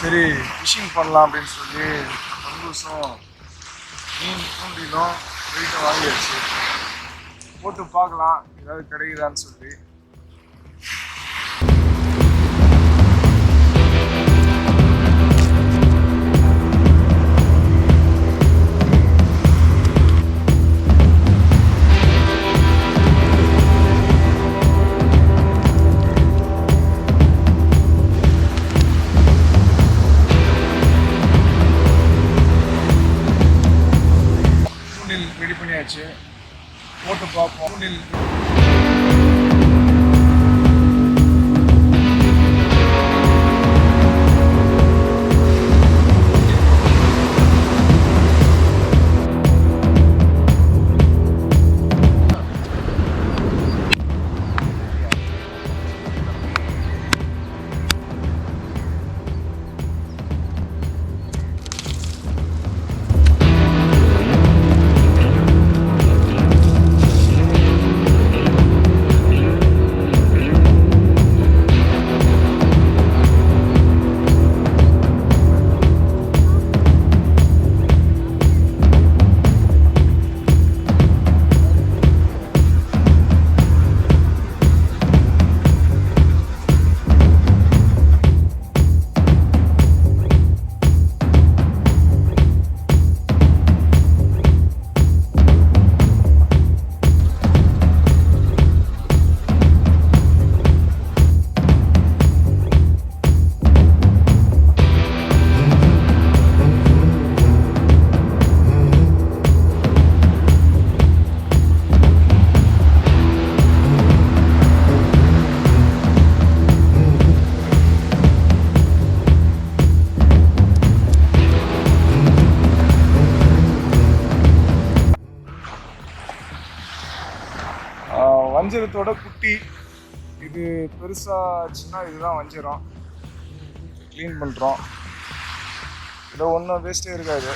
சரி ஃபிஷிங் பண்ணலாம் அப்படின்னு சொல்லி கங்கூஸும் மீன் தூண்டிலும் போயிட்டு வாங்கியாச்சு. போட்டு பார்க்கலாம் ஏதாவது கிடைக்குதான்னு சொல்லி. ரெடி பண்ணியாச்சு, போட்டு பார்ப்போம். வஞ்சிரத்தோட குட்டி இது பெருசாச்சுன்னா இதுதான் வஞ்சிரம். க்ளீன் பண்ணுறோம். இதை ஒன்றும் வேஸ்ட்டே இருக்காது.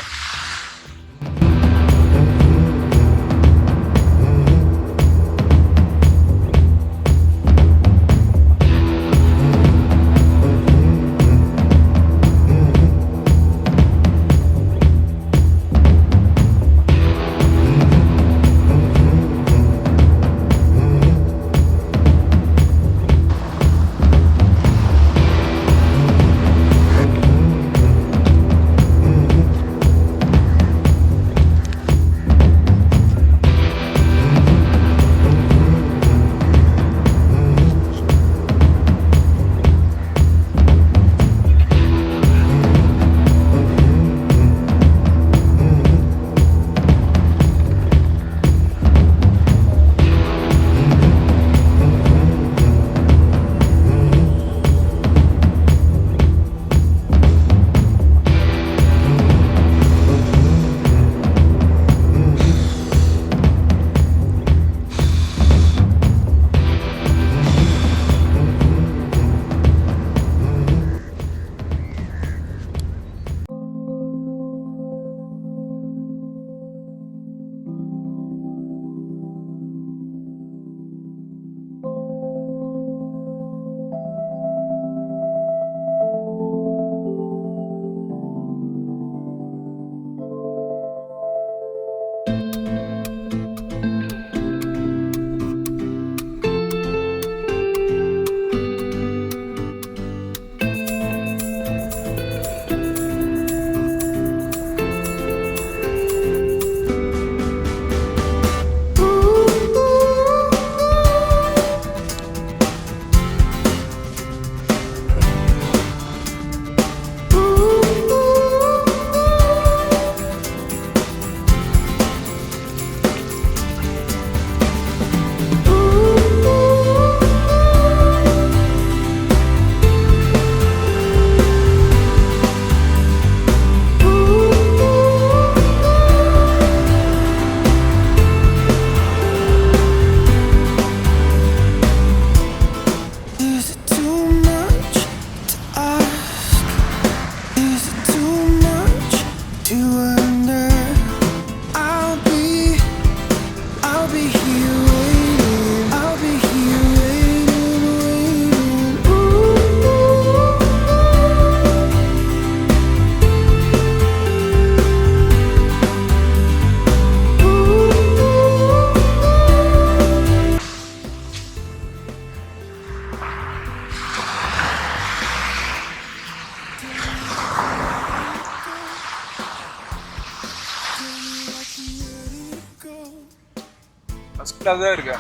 ஃபஸ்ட் கிளாஸாக இருக்கு.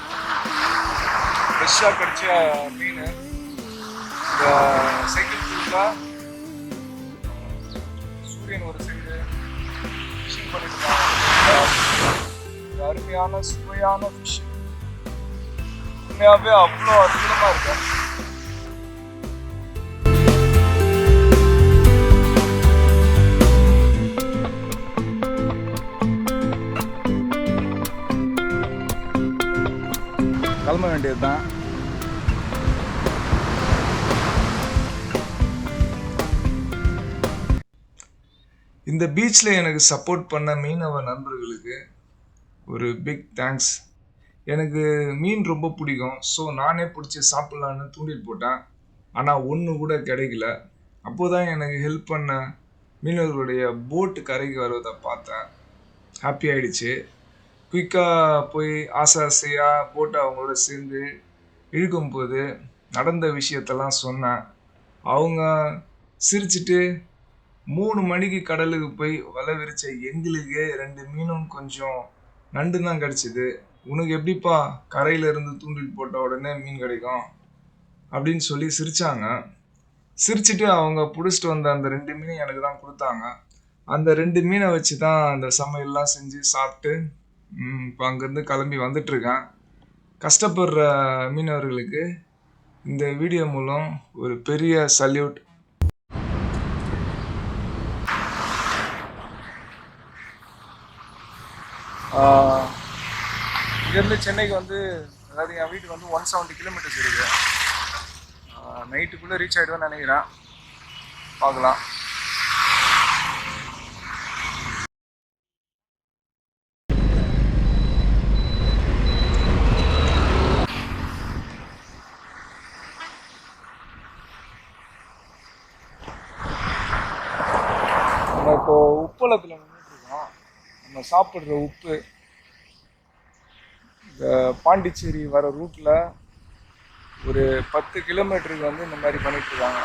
ஃப்ரெஷ்ஷாக கிடச்ச மீன். இந்த சைக்கிள் ஃபுல்லாக சூரியன் ஒரு சைடு ஃபிஷிங் பண்ணிட்டு இருக்காங்க. அருமையான சுவையான ஃபிஷ். உண்மையாகவே அவ்வளோ அற்புதமாக இருக்கு. கிளம்ப வேண்டியது தான். இந்த பீச்சில் எனக்கு சப்போர்ட் பண்ண மீனவ நண்பர்களுக்கு ஒரு பிக் தேங்க்ஸ். எனக்கு மீன் ரொம்ப பிடிக்கும். ஸோ நானே பிடிச்சி சாப்பிட்லான்னு தூண்டில் போட்டேன். ஆனால் ஒன்று கூட கிடைக்கல. அப்போதான் எனக்கு ஹெல்ப் பண்ண மீனவர்களுடைய போட்டு கரைக்கு வருவதை பார்த்தேன். ஹாப்பி ஆகிடுச்சு. குயிக்காக போய் ஆசையாக போட்டை அவங்களோட சேர்ந்து இழுக்கும்போது நடந்த விஷயத்தெல்லாம் சொன்னேன். அவங்க சிரிச்சுட்டு 3 மணிக்கு கடலுக்கு போய் வலை விரிச்ச எங்களுக்கு 2 மீனும் கொஞ்சம் நண்டு தான் கிடச்சிது. உனக்கு எப்படிப்பா கரையிலேருந்து தூண்டில் போட்ட உடனே மீன் கிடைக்கும் அப்படின்னு சொல்லி சிரித்தாங்க. சிரிச்சுட்டு அவங்க பிடிச்சிட்டு வந்த அந்த 2 மீனும் எனக்கு தான் கொடுத்தாங்க. அந்த 2 மீனை வச்சு தான் அந்த சமையல்லாம் செஞ்சு சாப்பிட்டு இப்போ அங்கேருந்து கிளம்பி வந்துட்டுருக்கேன். கஷ்டப்படுற மீனவர்களுக்கு இந்த வீடியோ மூலம் ஒரு பெரிய சல்யூட். இங்கேருந்து சென்னைக்கு வந்து, அதாவது என் வீட்டுக்கு வந்து 170 கிலோமீட்டர்ஸ் இருக்குது. நைட்டுக்குள்ளே ரீச் ஆகிடுவேன்னு நினைக்கிறேன். பார்க்கலாம். நம்ம இப்போ உப்பளத்தில் நின்றுட்டுருக்கோம். நம்ம சாப்பிட்ற உப்பு இந்த பாண்டிச்சேரி வர ரூட்டில் ஒரு 10 கிலோமீட்டருக்கு வந்து இந்த மாதிரி பண்ணிகிட்ருக்காங்க.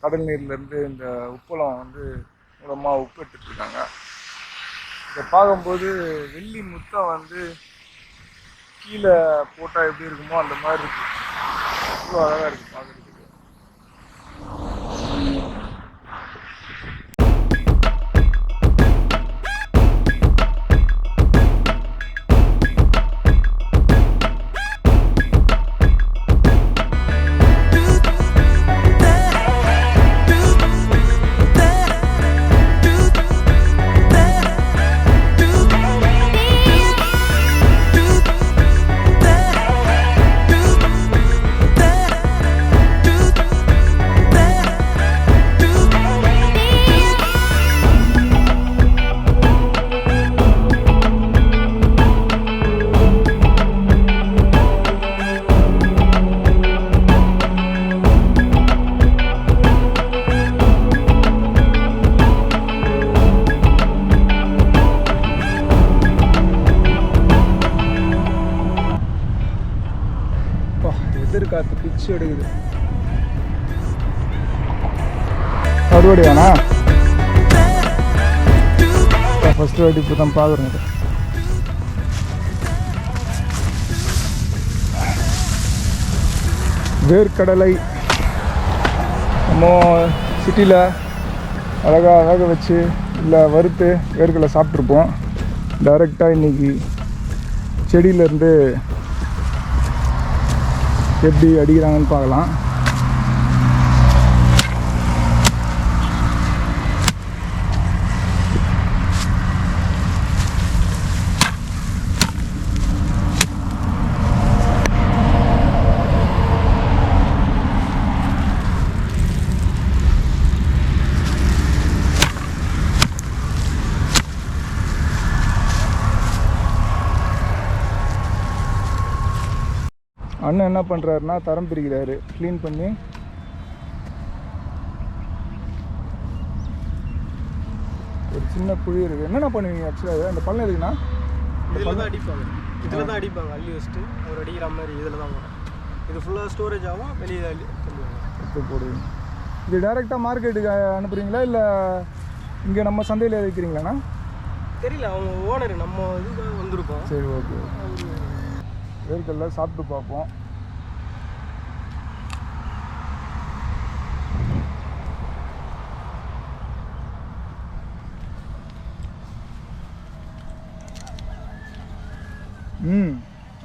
கடல் நீர்லேருந்து இந்த உப்பளம் வந்து மூலமாக உப்பு எடுத்துட்ருக்காங்க. இதை பார்க்கும்போது வெள்ளி முத்தம் வந்து கீழே போட்டால் எப்படி இருக்குமோ அந்த மாதிரி இருக்குது. அவ்வளோ அழகாக இருக்குது பார்க்குறதுக்கு. எதிர்காத்து பிச்சு எடுக்குது. மறுபடியாண்ணா ஃபர்ஸ்ட் வாட்டி இப்போ தான் பார்க்குறேன். வேர்க்கடலை நம்ம சிட்டியில் அழகாக வேக வச்சு இல்லை வறுத்து வேர்க்கடலை சாப்பிட்ருப்போம். டைரெக்டாக இன்றைக்கி செடியிலேருந்து எப்படி அடிக்கிறாங்கன்னு பார்க்கலாம். அண்ணன் என்ன பண்ணுறாருன்னா தரம் பிரிக்கிறாரு. க்ளீன் பண்ணி ஒரு சின்ன குழி இருக்குது. என்னென்ன பண்ணுவீங்க ஆக்சுவலாக அந்த பள்ளம் இருக்குன்னா? இதில் தான் அடிப்பாங்க. இதில் தான் அடிப்பாங்க. அள்ளி வச்சுட்டு அவர் அடிக்கிற மாதிரி இதில் தான் வரும். இது ஃபுல்லாக ஸ்டோரேஜ் ஆகும். வெளியே எடுத்து போடுவீங்க. இது டைரெக்டாக மார்க்கெட்டுக்கு அனுப்புகிறீங்களா இல்லை இங்கே நம்ம சந்தையில் வைக்கிறீங்களாண்ணா? தெரியல, அவங்க ஓனர் நம்ம இதுக்காக வந்திருக்கோம். சரி, ஓகே. வேர்க்கடலை சாப்பிட்டு பார்ப்போம்.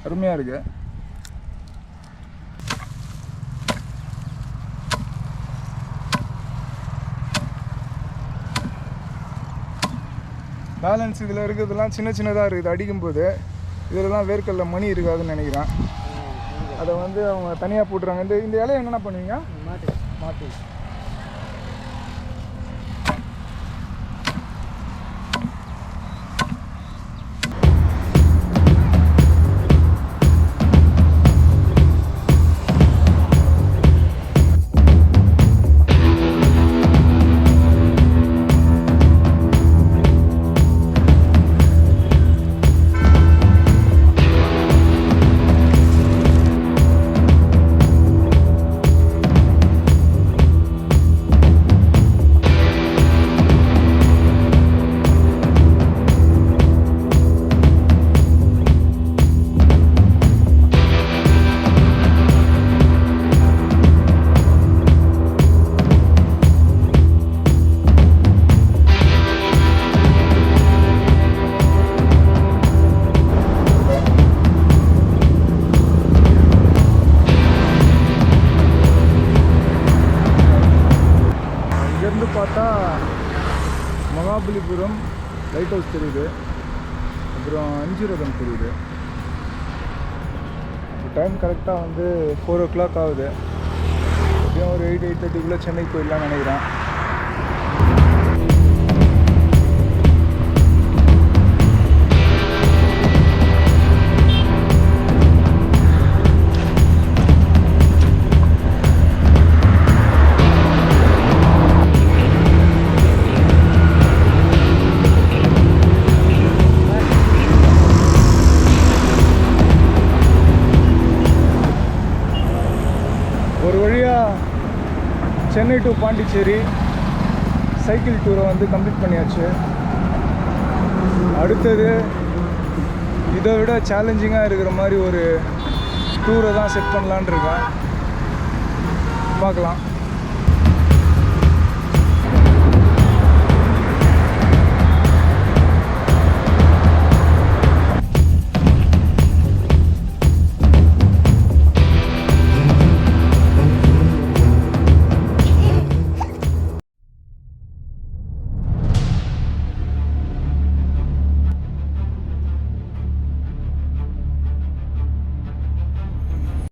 அருமையாக இருக்கு. பேலன்ஸ் இதில் இருக்கிறதுலாம் சின்ன சின்னதாக இருக்குது. அடிக்கும்போது இதிலலாம் வேர்க்கடலை மணி இருக்காதுன்னு நினைக்கிறேன். அதை வந்து அவங்க தனியாக போட்டுறாங்க. இந்த இலையை என்னென்ன பண்ணுவீங்க? மாட்டு பார்த்தா மகாபலிபுரம் லைட் ஹவுஸ் தெரியுது. அப்புறம் அஞ்சுரதம் தெரியுது. டைம் கரெக்டாக வந்து 4 o'clock ஆகுது. எப்படியும் ஒரு 8-8:30 சென்னைக்கு போயிடலாம்னு நினைக்கிறேன். ஒரு வழியாக சென்னை டு பாண்டிச்சேரி சைக்கிள் டூரை வந்து கம்ப்ளீட் பண்ணியாச்சு. அடுத்தது இதை விட சேலஞ்சிங்காக இருக்கிற மாதிரி ஒரு டூரை தான் செட் பண்ணலான்னு இருக்கேன். பார்க்கலாம்.